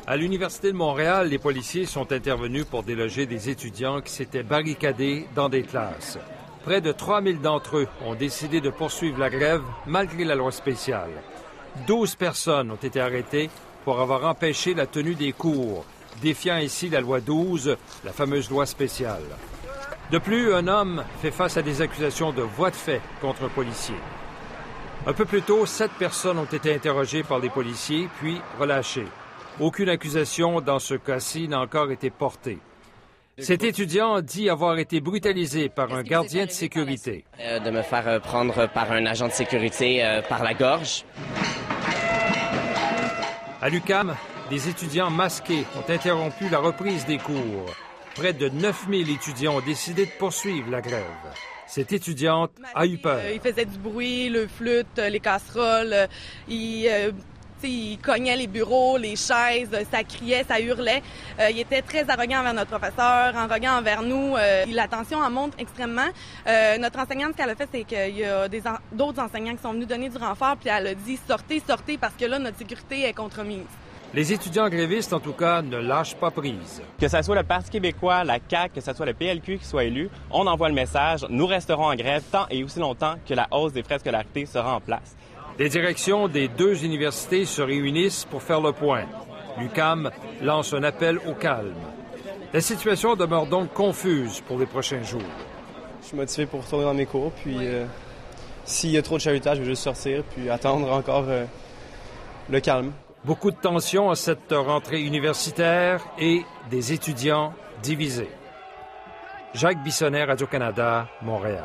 À l'Université de Montréal, les policiers sont intervenus pour déloger des étudiants qui s'étaient barricadés dans des classes. Près de 3000 d'entre eux ont décidé de poursuivre la grève malgré la loi spéciale. 12 personnes ont été arrêtées pour avoir empêché la tenue des cours, défiant ainsi la loi 12, la fameuse loi spéciale. De plus, un homme fait face à des accusations de voies de fait contre un policier. Un peu plus tôt, 7 personnes ont été interrogées par les policiers, puis relâchées. Aucune accusation dans ce cas-ci n'a encore été portée. Cet étudiant dit avoir été brutalisé par un gardien de sécurité. De me faire prendre par un agent de sécurité par la gorge. À l'UQAM, des étudiants masqués ont interrompu la reprise des cours. Près de 9000 étudiants ont décidé de poursuivre la grève. Cette étudiante a eu peur. Il faisait du bruit, le flûte, les casseroles, il cognait les bureaux, les chaises, ça criait, ça hurlait. Il était très arrogant envers notre professeur, arrogant envers nous. La tension en monte extrêmement. Notre enseignante, ce qu'elle a fait, c'est qu'il y a d'autres enseignants qui sont venus donner du renfort, puis elle a dit « Sortez, sortez, parce que là, notre sécurité est compromise ». Les étudiants grévistes, en tout cas, ne lâchent pas prise. Que ce soit le Parti québécois, la CAQ, que ce soit le PLQ qui soit élu, on envoie le message, nous resterons en grève tant et aussi longtemps que la hausse des frais de scolarité sera en place. Les directions des 2 universités se réunissent pour faire le point. L'UQAM lance un appel au calme. La situation demeure donc confuse pour les prochains jours. Je suis motivé pour retourner dans mes cours, puis s'il y a trop de chahutage, je vais juste sortir, puis attendre encore le calme. Beaucoup de tensions à cette rentrée universitaire et des étudiants divisés. Jacques Bissonnet, Radio-Canada, Montréal.